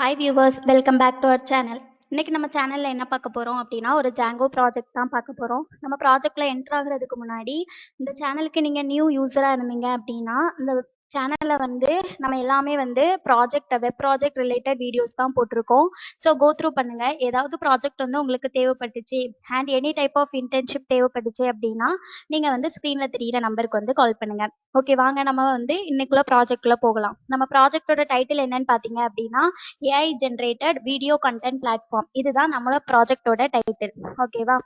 Hi viewers, welcome back to our channel. இன்னைக்கு நம்ம சேனல்ல என்ன பார்க்க போறோம் அப்படின்னா, ஒரு ஜாங்கோ ப்ராஜெக்ட் தான் பார்க்க போறோம். நம்ம ப்ராஜெக்ட்ல என்டர் ஆகுறதுக்கு முன்னாடி, இந்த சேனலுக்கு நீங்க நியூ யூசரா இருந்தீங்க அப்படின்னா, இந்த சேனல்ல வந்து நம்ம எல்லாமே வந்து வெப் ப்ராஜெக்ட் ரிலேட்டட் வீடியோஸ் தான் போட்டிருக்கோம். ஸோ கோ த்ரூ பண்ணுங்க. ஏதாவது ப்ராஜெக்ட் வந்து உங்களுக்கு தேவைப்பட்டுச்சு and any type of internship தேவைப்பட்டுச்சு அப்படின்னா, நீங்க வந்து ஸ்க்ரீன்ல தெரியிற நம்பருக்கு வந்து கால் பண்ணுங்க. ஓகே, வாங்க நம்ம வந்து இன்னைக்குள்ள ப்ராஜெக்ட்குள்ள போகலாம். நம்ம ப்ராஜெக்ட்டோட டைட்டில் என்னன்னு பார்த்தீங்க அப்படின்னா, AI generated video content platform. இதுதான் நம்மளோட ப்ராஜெக்ட்டோட டைட்டில். ஓகேவா?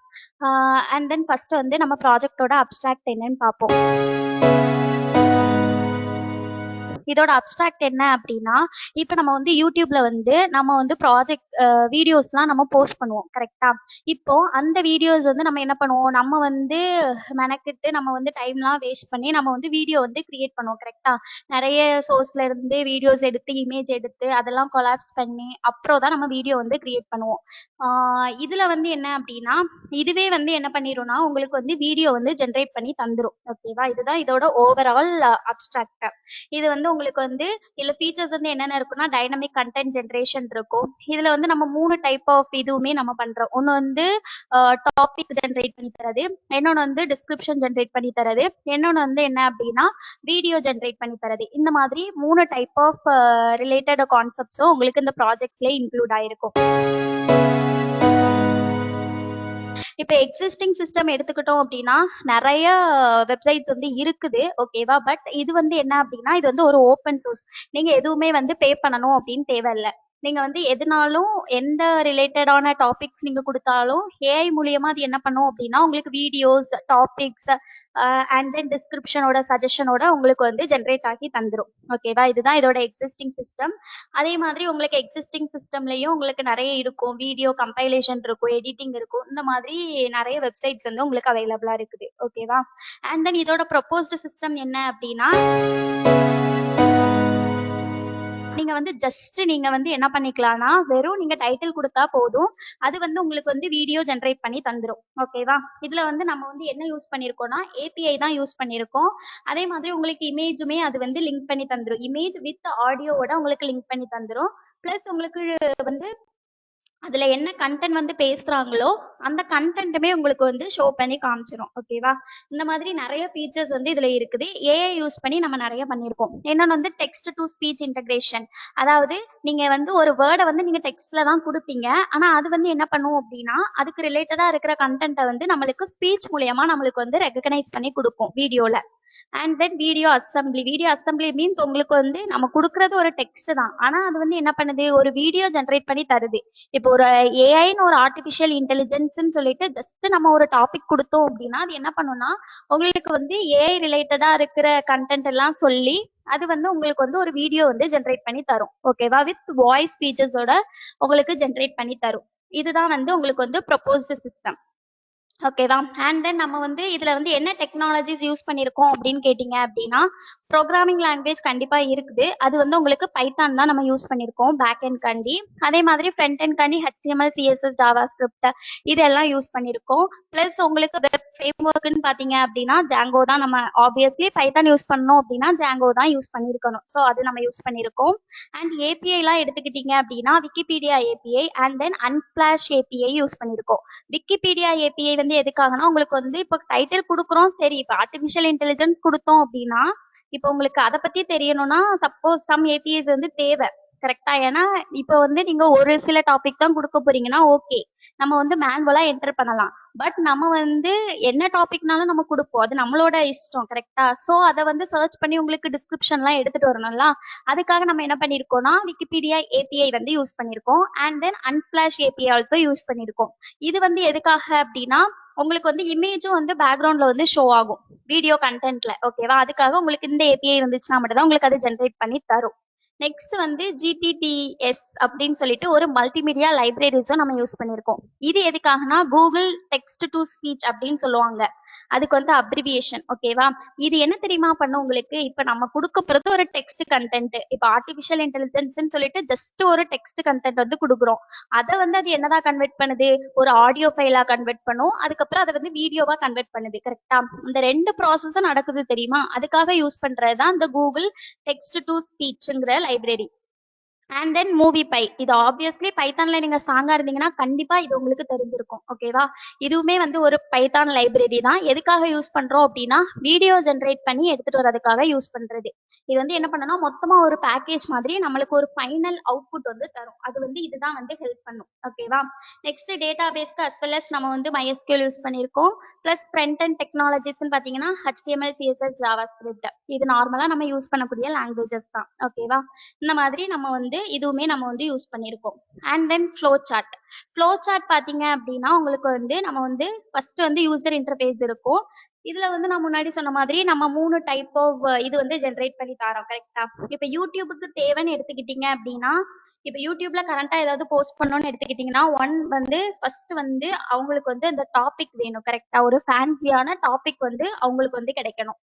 அண்ட் தென் ஃபர்ஸ்ட் வந்து நம்ம ப்ராஜெக்ட்டோட அப்ஸ்ட்ராக்ட் என்னன்னு பார்ப்போம். இதோட அப்ஸ்ட்ராக்ட் என்ன அப்படின்னா, இப்போ நம்ம வந்து யூடியூப்ல வந்து நம்ம வந்து ப்ராஜெக்ட் வீடியோஸ்லாம் நம்ம போஸ்ட் பண்ணுவோம். கரெக்டா? இப்போ அந்த வீடியோஸ் வந்து நம்ம என்ன பண்ணுவோம், நம்ம வந்து மெனக்கிட்டு நம்ம வந்து டைம்லாம் வேஸ்ட் பண்ணி நம்ம வந்து வீடியோ வந்து கிரியேட் பண்ணுவோம். கரெக்டா? நிறைய சோர்ஸ்ல இருந்து வீடியோஸ் எடுத்து இமேஜ் எடுத்து அதெல்லாம் கொலாப்ஸ் பண்ணி அப்புறம் தான் நம்ம வீடியோ வந்து கிரியேட் பண்ணுவோம். இதுல வந்து என்ன அப்படின்னா, இதுவே வந்து என்ன பண்ணிடும்னா உங்களுக்கு வந்து வீடியோ வந்து ஜென்ரேட் பண்ணி தந்துரும். ஓகேவா? இதுதான் இதோட ஓவரால் அப்ஸ்ட்ராக்ட். இது வந்து உங்களுக்கு வந்து இதுல ஃபீச்சர்ஸ் வந்து என்னென்ன இருக்குன்னா, டைனமிக் கண்டென்ட் ஜென்ரேஷன் இருக்கும். இதுல வந்து நம்ம 3 டைப் ஆஃப் இதுவுமே நம்ம பண்றோம். ஒண்ணு வந்து டாபிக் ஜென்ரேட் பண்ணி தரது, இன்னொன்னு வந்து டிஸ்கிரிப்ஷன் ஜென்ரேட் பண்ணி தரது, இன்னொன்னு வந்து என்ன அப்படின்னா வீடியோ ஜென்ரேட் பண்ணி தரது. இந்த மாதிரி 3 டைப் ஆஃப் ரிலேட்டட் கான்செப்ட்ஸும் உங்களுக்கு இந்த ப்ராஜெக்ட்ஸ்ல இன்க்ளூட் ஆயிருக்கும். இப்போ எக்ஸிஸ்டிங் சிஸ்டம் எடுத்துக்கிட்டோம் அப்படின்னா நிறைய வெப்சைட்ஸ் வந்து இருக்குது. ஓகேவா? பட் இது வந்து என்ன அப்படின்னா, இது வந்து ஒரு ஓப்பன் சோர்ஸ். நீங்க எதுவுமே வந்து பே பண்ணணும் அப்படின்னு தேவையில்லை. நீங்க வந்து எதுனாலும் எந்த ரிலேட்டடான டாபிக்ஸ் நீங்க கொடுத்தாலும் ஏஐ மூலியமா அது என்ன பண்ணும் அப்படின்னா, உங்களுக்கு வீடியோஸ், டாபிக்ஸ் அண்ட் தென் டிஸ்கிரிப்ஷனோட சஜஷனோட உங்களுக்கு வந்து ஜென்ரேட் ஆகி தந்துரும். ஓகேவா? இதுதான் இதோட எக்ஸிஸ்டிங் சிஸ்டம். அதே மாதிரி உங்களுக்கு எக்ஸிஸ்டிங் சிஸ்டம்லயும் உங்களுக்கு நிறைய இருக்கும். வீடியோ கம்பைலேஷன் இருக்கும், எடிட்டிங் இருக்கும். இந்த மாதிரி நிறைய வெப்சைட்ஸ் வந்து உங்களுக்கு அவைலபிளா இருக்குது. ஓகேவா? அண்ட் தென் இதோட ப்ரொபோஸ்டு சிஸ்டம் என்ன அப்படின்னா, நீங்க வந்து ஜஸ்ட் நீங்க வந்து என்ன பண்ணிக்கலாம்னா, வெறும் நீங்க டைட்டில் கொடுத்தா போதும். அது வந்து உங்களுக்கு வந்து வீடியோ ஜென்ரேட் பண்ணி தந்துரும். ஓகேவா? இதுல வந்து நம்ம வந்து என்ன யூஸ் பண்ணியிருக்கோம்னா, ஏபிஐ தான் யூஸ் பண்ணியிருக்கோம். அதே மாதிரி உங்களுக்கு இமேஜுமே அது வந்து லிங்க் பண்ணி தந்துரும். இமேஜ் வித் ஆடியோவோட உங்களுக்கு லிங்க் பண்ணி தந்துரும். பிளஸ் உங்களுக்கு வந்து அதுல என்ன கண்டென்ட் வந்து பேசுறாங்களோ அந்த கண்டென்ட்டுமே உங்களுக்கு வந்து ஷோ பண்ணி காமிச்சிரும். ஓகேவா? இந்த மாதிரி நிறைய ஃபீச்சர்ஸ் வந்து இதுல இருக்குது. ஏஐ யூஸ் பண்ணி நம்ம நிறைய பண்ணியிருக்கோம். என்னன்னு வந்து டெக்ஸ்ட் டு ஸ்பீச் இன்டகிரேஷன். அதாவது நீங்க வந்து ஒரு வேர்டை வந்து நீங்க டெக்ஸ்ட்ல தான் கொடுப்பீங்க. ஆனா அது வந்து என்ன பண்ணும் அப்படின்னா, அதுக்கு ரிலேட்டடா இருக்கிற கண்டென்ட்டை வந்து நம்மளுக்கு ஸ்பீச் மூலியமா நம்மளுக்கு வந்து ரெகக்னைஸ் பண்ணி கொடுக்கும் வீடியோல. And then video assembly means உங்களுக்கு வந்து நம்ம கொடுக்கறது ஒரு டெக்ஸ்ட் தான். ஆனா அது வந்து என்ன பண்ணுது, ஒரு வீடியோ ஜென்ரேட் பண்ணி தருது. இப்போ ஒரு ஏஐன்னு ஒரு ஆர்டிஃபிஷியல் இன்டெலிஜென்ஸ்ன்னு சொல்லிட்டு ஜஸ்ட் நம்ம ஒரு டாபிக் கொடுத்தோம் அப்படின்னா, அது என்ன பண்ணும்னா உங்களுக்கு வந்து ஏஐ ரிலேட்டடா இருக்கிற கண்டென்ட் எல்லாம் சொல்லி அது வந்து உங்களுக்கு வந்து ஒரு வீடியோ வந்து ஜென்ரேட் பண்ணி தரும். ஓகேவா? வித் வாய்ஸ் ஃபீச்சர்ஸோட உங்களுக்கு ஜென்ரேட் பண்ணி தரும். இதுதான் வந்து உங்களுக்கு வந்து ப்ரொபோஸ்டு சிஸ்டம். ஓகேவா? அண்ட் தென் நம்ம வந்து இதுல வந்து என்ன டெக்னாலஜிஸ் யூஸ் பண்ணியிருக்கோம் அப்படின்னு கேட்டிங்க அப்படின்னா, ப்ரோக்ராமிங் லாங்குவேஜ் கண்டிப்பா இருக்குது. அது வந்து உங்களுக்கு பைத்தான் தான் நம்ம யூஸ் பண்ணியிருக்கோம் பேக் எண்ட் காண்டி. அதே மாதிரி ஃப்ரண்ட் எண்ட் காண்டி HTML, CSS, ஜாவா ஸ்கிரிப்ட் இதெல்லாம் யூஸ் பண்ணியிருக்கோம். பிளஸ் உங்களுக்கு வெப் ஃப்ரேம் ஒர்க்னு பார்த்தீங்க அப்படின்னா ஜாங்கோ தான். நம்ம ஆப்வியஸ்லி பைத்தான் யூஸ் பண்ணணும் அப்படின்னா ஜாங்கோ தான் யூஸ் பண்ணியிருக்கணும். ஸோ அது நம்ம யூஸ் பண்ணியிருக்கோம். அண்ட் ஏபிஐலாம் எடுத்துக்கிட்டீங்க அப்படின்னா Wikipedia API and then Unsplash API use பண்ணியிருக்கோம். விக்கிபீடியா ஏபிஐ வந்து எதுக்காகனா, உங்களுக்கு வந்து இப்போ டைட்டில் கொடுக்குறோம், சரி இப்போ ஆர்டிஃபிஷியல் இன்டெலிஜென்ஸ் கொடுத்தோம் அப்படின்னா, இப்போ உங்களுக்கு அதை பத்தி தெரியணும்னா சப்போஸ் சம் ஏபிஐஸ் வந்து தேவை. கரெக்டா? ஏன்னா இப்போ வந்து நீங்க ஒரு சில டாபிக் தான் கொடுக்க போறீங்கன்னா ஓகே, நம்ம வந்து மேனுவலா என்டர் பண்ணலாம். பட் நம்ம வந்து என்ன டாபிக்னாலும் நம்ம கொடுப்போம். அது நம்மளோட இஷ்டம். கரெக்டா? ஸோ அதை வந்து சர்ச் பண்ணி உங்களுக்கு டிஸ்கிரிப்ஷன்லாம் எடுத்துட்டு வரணும்ல. அதுக்காக நம்ம என்ன பண்ணியிருக்கோம்னா விக்கிபீடியா ஏபிஐ வந்து யூஸ் பண்ணியிருக்கோம். And then Unsplash API also use பண்ணியிருக்கோம். இது வந்து எதுக்காக அப்படின்னா, உங்களுக்கு வந்து இமேஜும் வந்து பேக்ரவுண்ட்ல வந்து ஷோ ஆகும் வீடியோ கண்டென்ட்ல. ஓகேவா? அதுக்காக உங்களுக்கு இந்த ஏபிஐ இருந்துச்சுன்னா மட்டும் தான் உங்களுக்கு அது ஜென்ரேட் பண்ணி தரும். நெக்ஸ்ட் வந்து GTTS அப்படின்னு சொல்லிட்டு ஒரு மல்டிமீடியா லைப்ரரிஸும் நம்ம யூஸ் பண்ணியிருக்கோம். இது எதுக்காகனா கூகுள் டெக்ஸ்ட் டு ஸ்பீச் அப்படின்னு சொல்லுவாங்க. அதுக்கு வந்து அப்ரிவியேஷன். ஓகேவா? இது என்ன தெரியுமா பண்ணும் உங்களுக்கு, இப்போ நம்ம கொடுக்க போறது ஒரு டெக்ஸ்ட் கண்டென்ட். இப்போ ஆர்டிஃபிஷியல் இன்டெலிஜென்ஸ்ன்னு சொல்லிட்டு ஜஸ்ட் ஒரு டெக்ஸ்ட் கண்டென்ட் வந்து கொடுக்குறோம். அதை வந்து அது என்னதான் கன்வெர்ட் பண்ணுது, ஒரு ஆடியோ ஃபைலா கன்வெர்ட் பண்ணும். அதுக்கப்புறம் அதை வந்து வீடியோவா கன்வெர்ட் பண்ணுது. கரெக்டா? இந்த 2 ப்ராசஸும் நடக்குது தெரியுமா? அதுக்காக யூஸ் பண்றது தான் இந்த கூகுள் டெக்ஸ்ட் டு ஸ்பீச்ங்கிற library. And then moviepy. இது ஆப்வியஸ்லி பைத்தான்ல நீங்க ஸ்ட்ராங்கா இருந்தீங்கன்னா கண்டிப்பா இது உங்களுக்கு தெரிஞ்சிருக்கும். ஓகேவா? இதுவுமே வந்து ஒரு பைத்தான் லைப்ரரி தான். எதுக்காக யூஸ் பண்றோம் அப்படின்னா வீடியோ ஜென்ரேட் பண்ணி எடுத்துட்டு வரதுக்காக யூஸ் பண்றது. இது வந்து என்ன பண்ணனா மொத்தமா ஒரு பேக்கேஜ் மாதிரி நம்மளுக்கு ஒரு ஃபைனல் அவுட்புட் வந்து தரும். அது வந்து இதுதான் வந்து ஹெல்ப் பண்ணும். ஓகேவா? நெக்ஸ்ட் டேட்டாபேஸ்க்கு அஸ் வெல் அஸ் நம்ம வந்து MySQL யூஸ் பண்ணியிருக்கோம். பிளஸ் ஃப்ரண்ட் அண்ட் டெக்னாலஜிஸ்ன்னு பார்த்தீங்கன்னா HTML, CSS, JavaScript. இது நார்மலா நம்ம யூஸ் பண்ணக்கூடிய லாங்குவேஜஸ் தான். ஓகேவா? இந்த மாதிரி நம்ம வந்து இதுவுமே நம்ம வந்து யூஸ் பண்ணியிருக்கோம். And then flow chart. Flow chart பார்த்தீங்க அப்படின்னா உங்களுக்கு வந்து நம்ம வந்து ஃபர்ஸ்ட் வந்து யூசர் இன்டர்ஃபேஸ் இருக்கும். இதுல வந்து நான் முன்னாடி சொன்ன மாதிரி நம்ம 3 டைப் ஆஃப் இது வந்து ஜென்ரேட் பண்ணி தரோம். கரெக்டா? இப்ப யூடியூபுக்கு தேவைன்னு எடுத்துக்கிட்டீங்க அப்படின்னா இப்ப யூடியூப்ல கரண்டா ஏதாவது போஸ்ட் பண்ணணும்னு எடுத்துக்கிட்டீங்கன்னா வந்து ஃபர்ஸ்ட் வந்து அவங்களுக்கு வந்து அந்த டாபிக் வேணும். கரெக்டா? ஒரு ஃபேன்சியான டாபிக் வந்து அவங்களுக்கு வந்து கிடைக்கணும்.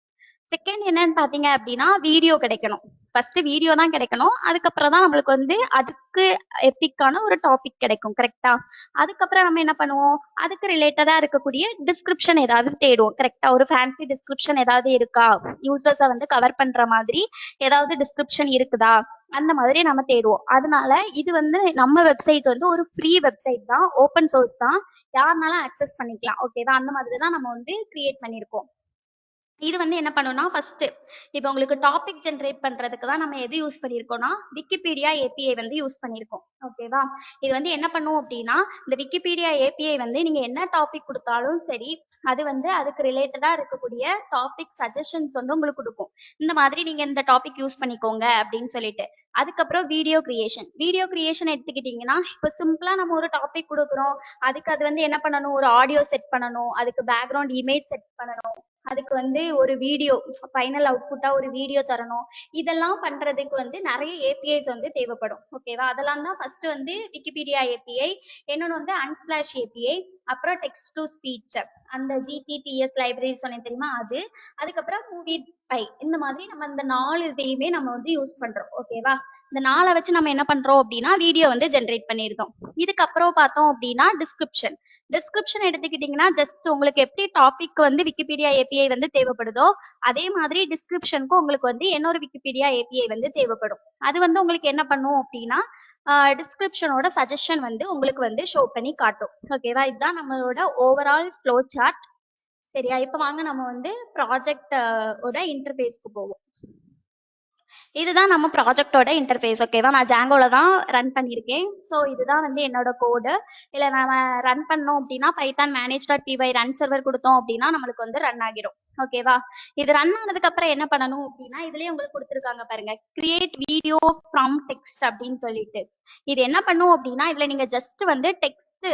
செகண்ட் என்னன்னு பாத்தீங்க அப்படின்னா வீடியோ கிடைக்கணும். ஃபர்ஸ்ட் வீடியோ தான் கிடைக்கணும். அதுக்கப்புறம் தான் நம்மளுக்கு வந்து அதுக்கு எப்பிக்கான ஒரு டாபிக் கிடைக்கும். கரெக்டா? அதுக்கப்புறம் நம்ம என்ன பண்ணுவோம், அதுக்கு ரிலேட்டடா இருக்கக்கூடிய டிஸ்கிரிப்ஷன் ஏதாவது தேடுவோம். கரெக்டா? ஒரு ஃபேன்சி டிஸ்கிரிப்ஷன் ஏதாவது இருக்கா, யூசர்ஸை வந்து கவர் பண்ற மாதிரி ஏதாவது டிஸ்கிரிப்ஷன் இருக்குதா, அந்த மாதிரி நம்ம தேடுவோம். அதனால இது வந்து நம்ம வெப்சைட் வந்து ஒரு ஃப்ரீ வெப்சைட் தான், ஓப்பன் சோர்ஸ் தான், யாருனாலும் ஆக்சஸ் பண்ணிக்கலாம். ஓகேவா? அந்த மாதிரி தான் நம்ம வந்து கிரியேட் பண்ணியிருக்கோம். இது வந்து என்ன பண்ணும்னா ஃபர்ஸ்ட் இப்போ உங்களுக்கு டாபிக் ஜென்ரேட் பண்றதுக்கு தான் நம்ம எது யூஸ் பண்ணியிருக்கோம்னா விக்கிபீடியா ஏபிஐ வந்து யூஸ் பண்ணியிருக்கோம். ஓகேவா? இது வந்து என்ன பண்ணும் அப்படின்னா இந்த விக்கிபீடியா ஏபிஐ வந்து நீங்க என்ன டாபிக் கொடுத்தாலும் சரி அது வந்து அதுக்கு ரிலேட்டடா இருக்கக்கூடிய டாபிக் சஜஷன்ஸ் வந்து உங்களுக்கு கொடுக்கும். இந்த மாதிரி நீங்க இந்த டாபிக் யூஸ் பண்ணிக்கோங்க அப்படின்னு சொல்லிட்டு. அதுக்கப்புறம் வீடியோ கிரியேஷன் எடுத்துக்கிட்டீங்கன்னா இப்போ சிம்பிளா நம்ம ஒரு டாபிக் கொடுக்குறோம், அதுக்கு அது வந்து என்ன பண்ணணும், ஒரு ஆடியோ செட் பண்ணணும், அதுக்கு பேக்ரவுண்ட் இமேஜ் செட் பண்ணணும், அதுக்கு வந்து ஒரு வீடியோ ஃபைனல் அவுட்புட்டா ஒரு வீடியோ தரணும். இதெல்லாம் பண்றதுக்கு வந்து நிறைய ஏபிஐஸ் வந்து தேவைப்படும். ஓகேவா? அதெல்லாம் தான் ஃபர்ஸ்ட் வந்து விக்கிபீடியா ஏபிஐ, இன்னொன்று வந்து அன்ஸ்பிளாஷ் ஏபிஐ, அப்புறம் டெக்ஸ்ட் டு ஸ்பீச் அந்த ஜிடிடிஎஸ் லைப்ரரி சொன்னேன் தெரியுமா அது, அதுக்கப்புறம் மூவி பை. இந்த மாதிரி நம்ம இந்த 4 இதையுமே நம்ம வந்து யூஸ் பண்றோம். ஓகேவா? இந்த 4 வச்சு நம்ம என்ன பண்றோம் அப்படின்னா வீடியோ வந்து ஜென்ரேட் பண்ணிருந்தோம். இதுக்கப்புறம் பார்த்தோம் அப்படின்னா டிஸ்கிரிப்ஷன் எடுத்துக்கிட்டீங்கன்னா ஜஸ்ட் உங்களுக்கு எப்படி டாபிக் வந்து விக்கிபீடியா ஏபிஐ வந்து தேவைப்படுதோ அதே மாதிரி டிஸ்கிரிப்ஷனுக்கும் உங்களுக்கு வந்து இன்னொரு விக்கிபீடியா ஏபிஐ வந்து தேவைப்படும். அது வந்து உங்களுக்கு என்ன பண்ணும் அப்படின்னா டிஸ்கிரிப்ஷனோட சஜஷன் வந்து உங்களுக்கு வந்து ஷோ பண்ணி காட்டும். ஓகேவா? இதுதான் நம்மளோட ஓவரால் ஃப்ளோ சார்ட். சரியா? இப்போ வாங்க நம்ம வந்து ப்ராஜெக்ட் ஓட இன்டர்ஃபேஸ்க்கு போவோம். இதுதான் நம்ம ப்ராஜெக்டோட இன்டர்ஃபேஸ். ஓகேவா? நான் ஜாங்கோல தான் ரன் பண்ணியிருக்கேன். ஸோ இதுதான் வந்து என்னோட கோடு. இல்லை நம்ம ரன் பண்ணோம் அப்படின்னா பைத்தான் manage.py ரன் சர்வர் கொடுத்தோம் அப்படின்னா நம்மளுக்கு வந்து ரன் ஆகிடும். ஓகேவா? இது ரன் ஆனதுக்கு அப்புறம் என்ன பண்ணணும் அப்படின்னா இதுலயே உங்களுக்கு கொடுத்துருக்காங்க பாருங்க, கிரியேட் வீடியோ ஃப்ரம் டெக்ஸ்ட் அப்படின்னு சொல்லிட்டு. இது என்ன பண்ணும் அப்படின்னா இதுல நீங்க ஜஸ்ட் வந்து டெக்ஸ்ட்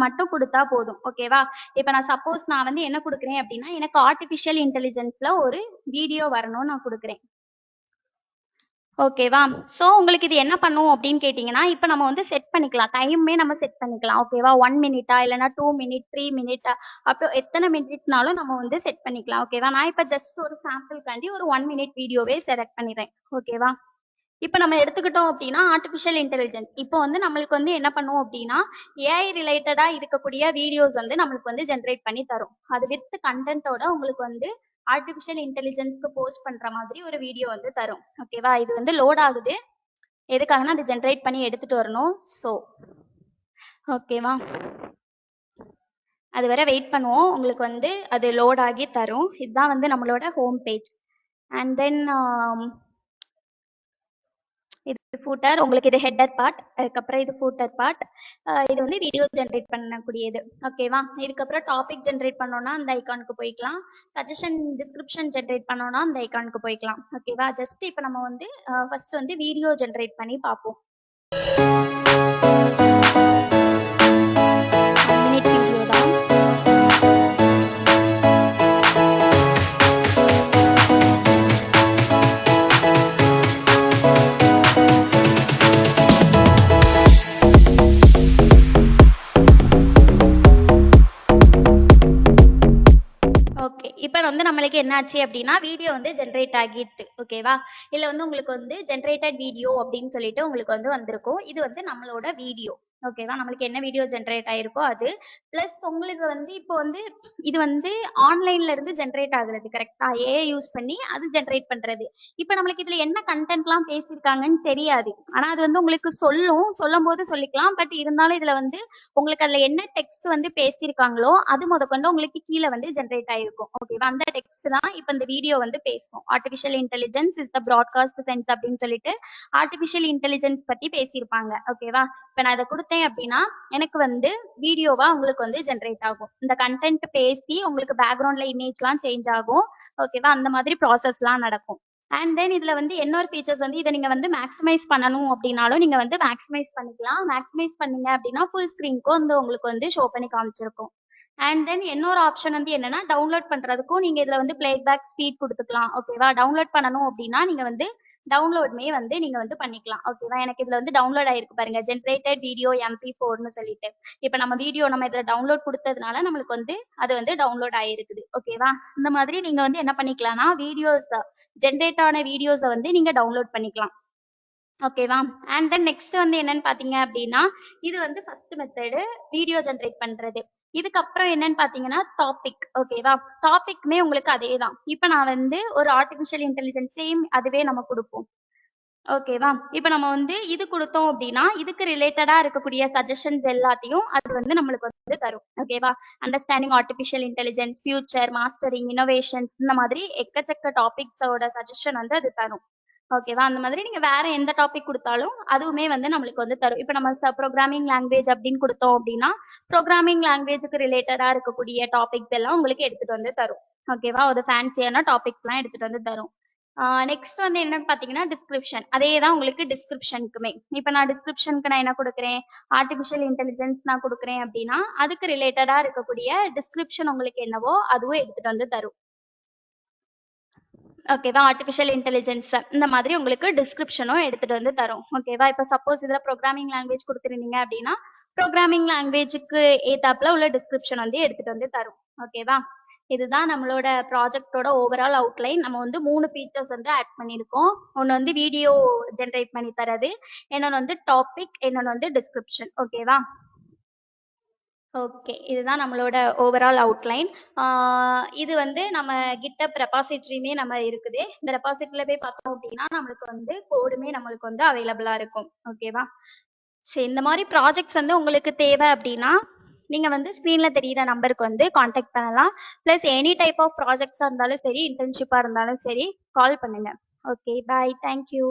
மட்டும் கொடுத்தா போதும். ஓகேவா? இப்ப நான் சப்போஸ் நான் வந்து என்ன கொடுக்குறேன் அப்படின்னா எனக்கு ஆர்டிஃபிஷியல் இன்டெலிஜென்ஸ்ல ஒரு வீடியோ வரணும்னு நான் கொடுக்குறேன். ஓகேவா? ஸோ உங்களுக்கு இது என்ன பண்ணும் அப்படின்னு கேட்டிங்கன்னா இப்போ நம்ம வந்து செட் பண்ணிக்கலாம், டைமே நம்ம செட் பண்ணிக்கலாம். ஓகேவா? 1 மினிட்டா இல்லைனா 2 மினிட் 3 மினிட்டா அப்புறம் எத்தனை மினிட்னாலும் நம்ம வந்து செட் பண்ணிக்கலாம். ஓகேவா? நான் இப்போ ஜஸ்ட் ஒரு சாம்பிள்காண்டி ஒரு 1 மினிட் வீடியோவே செலக்ட் பண்ணிடுறேன். ஓகேவா? இப்போ நம்ம எடுத்துக்கிட்டோம் அப்படின்னா ஆர்டிஃபிஷியல் இன்டெலிஜென்ஸ் இப்போ வந்து நம்மளுக்கு வந்து என்ன பண்ணும் அப்படின்னா ஏஐ ரிலேட்டடா இருக்கக்கூடிய வீடியோஸ் வந்து நம்மளுக்கு வந்து ஜென்ரேட் பண்ணி தரும். அது வித் கண்டென்ட்டோட உங்களுக்கு வந்து ஆர்டிஃபிஷியல் இன்டெலிஜென்ஸ்க்கு போஸ்ட் பண்ற மாதிரி ஒரு வீடியோ வந்து தரும். ஓகேவா? இது வந்து லோட் ஆகுது. எதுக்காகனா அது ஜென்ரேட் பண்ணி எடுத்துட்டு வரணும். ஸோ ஓகேவா? அது வரை வெயிட் பண்ணுவோம். உங்களுக்கு வந்து அது லோட் ஆகி தரும். இதுதான் வந்து நம்மளோட ஹோம் பேஜ். அண்ட் தென் இது ஃபூட்டர், உங்களுக்கு இது ஹெட்டர் பார்ட், அதுக்கப்புறம் இது ஃபூட்டர் பார்ட். இது வந்து வீடியோ ஜென்ரேட் பண்ணக்கூடியது. ஓகேவா? இதுக்கப்புறம் டாபிக் ஜென்ரேட் பண்ணோம்னா அந்த ஐகானுக்கு போய்க்கலாம். சஜஷன் டிஸ்கிரிப்ஷன் ஜென்ரேட் பண்ணோம்னா அந்த ஐகானுக்கு போய்க்கலாம். ஓகேவா? ஜஸ்ட் இப்போ நம்ம வந்து ஃபர்ஸ்ட் வந்து வீடியோ ஜென்ரேட் பண்ணி பார்ப்போம். மினிட் வீடியோ தான். இப்போ வந்து நம்மளுக்கு என்ன ஆச்சு அப்படின்னா வீடியோ வந்து ஜென்ரேட் ஆகிட்டு. ஓகேவா? இல்லை வந்து உங்களுக்கு வந்து ஜென்ரேட்டட் வீடியோ அப்படின்னு சொல்லிட்டு உங்களுக்கு வந்து வந்திருக்கும். இது வந்து நம்மளோட வீடியோ. ஓகேவா? நம்மளுக்கு என்ன வீடியோ ஜெனரேட் ஆயிருக்கோ அது. பிளஸ் உங்களுக்கு வந்து இப்போ வந்து இது வந்து ஆன்லைன்ல இருந்து ஜெனரேட் ஆகுறது கரெக்ட்டா? ஏஐ யூஸ் பண்ணி அது ஜெனரேட் பண்றது. இப்ப நம்மளுக்கு இதுல என்ன கன்டென்ட்லாம் பேசியிருக்காங்கன்னு தெரியாது. ஆனா அது வந்து உங்களுக்கு சொல்லும். சொல்லும்போது சொல்லிக்கலாம். பட் இருந்தாலும் இதுல வந்து உங்களுக்கு அதுல என்ன டெக்ஸ்ட் வந்து பேசியிருக்காங்களோ, அது முதற்கொண்டு உங்களுக்கு கீழ வந்து ஜெனரேட் ஆயிருக்கும். ஓகேவா? அந்த டெக்ஸ்ட் தான் இப்ப இந்த வீடியோ வந்து பேசும். Artificial intelligence is the broadcast sense அப்படின்னு சொல்லிட்டு ஆர்டிஃபிஷியல் இன்டெலிஜென்ஸ் பத்தி பேசியிருப்பாங்க. ஓகேவா? இப்ப நான் இத குடுத்தேன் அப்படின்னா, எனக்கு வந்து வீடியோவா உங்களுக்கு வந்து ஜெனரேட் ஆகும். இந்த கன்டென்ட் பேசி உங்களுக்கு பேக்கிரவுண்ட்ல இமேஜ்லாம் சேஞ்ச் ஆகும். ஓகேவா? அந்த மாதிரி ப்ராசஸ்லாம் நடக்கும். அண்ட் தென் இதுல வந்து இன்னொரு ஃபீச்சர்ஸ் வந்து இத நீங்க வந்து மேக்ஸிமைஸ் பண்ணணும் அப்படின்னாலும், நீங்க வந்து மேக்ஸிமைஸ் பண்ணிக்கலாம். மேக்ஸிமைஸ் பண்ணீங்க அப்படின்னா, ஃபுல் ஸ்க்ரீன்க்கும் வந்து உங்களுக்கு வந்து ஷோ பண்ணி காமிச்சிருக்கும். அண்ட் தென் இன்னொரு ஆப்ஷன் வந்து என்னன்னா, டவுன்லோட் பண்றதுக்கும் நீங்க இதுல வந்து பிளேபேக் ஸ்பீட் குடுத்துக்கலாம். ஓகேவா? டவுன்லோட் பண்ணணும் அப்படின்னா, நீங்க வந்து டவுன்லோடுமே வந்து நீங்க வந்து பண்ணிக்கலாம். ஓகேவா? எனக்கு இதுல வந்து டவுன்லோட் ஆயிருக்கு பாருங்க. ஜெனரேட்டட் வீடியோ MP4ன்னு சொல்லிட்டு. இப்ப நம்ம வீடியோ நம்ம இதுல டவுன்லோட் குடுத்ததுனால நம்மளுக்கு வந்து அது வந்து டவுன்லோட் ஆயிருக்குது. ஓகேவா? இந்த மாதிரி நீங்க வந்து என்ன பண்ணிக்கலாம்னா, ஜெனரேட் ஆன வீடியோஸ வந்து நீங்க டவுன்லோட் பண்ணிக்கலாம். ஓகேவா? அண்ட் தென் நெக்ஸ்ட் வந்து என்னன்னு பார்த்தீங்க அப்டின்னா, இது வந்து ஃபர்ஸ்ட் மெத்தடு வீடியோ ஜெனரேட் பண்றது. இதுக்கப்புறம் என்னன்னு பார்த்தீங்கன்னா, டாபிக் ஓகேவா? டாபிக்குமே உங்களுக்கு அதே தான். இப்ப நான் வந்து ஒரு ஆர்டிபிஷியல் இன்டெலிஜென்ஸ் சேம் அதுவே நம்ம குடுப்போம். ஓகேவா? இப்ப நம்ம வந்து இது குடுத்தோம் அப்டின்னா, இதுக்கு ரிலேட்டடா இருக்கக்கூடிய சஜஷன்ஸ் எல்லாத்தையும் அது வந்து நம்மளுக்கு வந்து தரும். ஓகேவா? Understanding artificial intelligence, future, mastering, innovations இந்த மாதிரி எக்கச்சக்க டாபிக்ஸோட சஜஷன் வந்து அது தரும். ஓகேவா? அந்த மாதிரி நீங்க வேற எந்த டாபிக் குடுத்தாலும், அதுவுமே வந்து நம்மளுக்கு வந்து தரும். இப்ப நம்ம புரோகிராமிங் லாங்குவேஜ் அப்படின்னு குடுத்தோம் அப்படின்னா, புரோகிராமிங் லாங்குவேஜ்க்கு ரிலேட்டடா இருக்கக்கூடிய டாபிக்ஸ் எல்லாம் உங்களுக்கு எடுத்துட்டு வந்து தரும். ஓகேவா? ஒரு ஃபேன்சியான டாபிக்ஸ்லாம் எடுத்துட்டு வந்து தரும். நெக்ஸ்ட் வந்து என்னன்னு பார்த்தீங்கன்னா, டிஸ்கிரிப்ஷன். அதே தான் உங்களுக்கு டிஸ்கிரிப்ஷனுக்குமே. இப்ப நான் டிஸ்கிரிப்ஷனுக்கு நான் என்ன குடுக்குறேன், ஆர்டிபிஷியல் இன்டெலிஜென்ஸ் நான் குடுக்குறேன் அப்படின்னா, அதுக்கு ரிலேட்டடா இருக்கக்கூடிய டிஸ்கிரிப்ஷன் உங்களுக்கு என்னவோ, அதுவும் எடுத்துட்டு வந்து தரும். ஓகேவா? ஆர்டிபிஷியல் இன்டெலிஜென்ஸ் இந்த மாதிரி உங்களுக்கு டிஸ்கிரிப்ஷனும் எடுத்துட்டு வந்து தரும். ஓகேவா? இப்ப சப்போஸ் இதுல புரோகிராமிங் லாங்குவேஜ் குடுத்திருந்தீங்க அப்படின்னா, புரோகிராமிங் லாங்குவேஜ்க்கு ஏத்தாப்புல உள்ள டிஸ்கிரிப்ஷன் வந்து எடுத்துட்டு வந்து தரும். ஓகேவா? இதுதான் நம்மளோட ப்ராஜெக்ட்டோட ஓவரால் அவுட்லைன். நம்ம வந்து 3 ஃபீச்சர்ஸ் வந்து ஆட் பண்ணியிருக்கோம். ஒண்ணு வந்து வீடியோ ஜெனரேட் பண்ணி தர்றது, இன்னொன்னு வந்து டாபிக், இன்னொன்னு வந்து டிஸ்கிரிப்ஷன். ஓகேவா? ஓகே. இதுதான் நம்மளோட ஓவரால் அவுட்லைன். ஆ இது வந்து நம்ம GitHub ரெபாசிட்டரியுமே நம்ம இருக்குது. இந்த ரெபாசிட்டரில போய் பார்த்தோம் அப்டின்னா, நம்மளுக்கு வந்து கோடுமே நம்மளுக்கு வந்து அவைலபிளா இருக்கும். ஓகேவா? சரி இந்த மாரி ப்ராஜெக்ட்ஸ் வந்து உங்களுக்கு தேவை அப்டின்னா, நீங்க வந்து ஸ்க்ரீன்ல தெரியிற நம்பருக்கு வந்து கான்டாக்ட் பண்ணலாம். பிளஸ் எனி டைப் ஆஃப் ப்ராஜெக்ட்ஸா இருந்தாலும் சரி, இன்டர்ன்ஷிப்பா இருந்தாலும் சரி, கால் பண்ணுங்க. ஓகே. பாய். Thank you.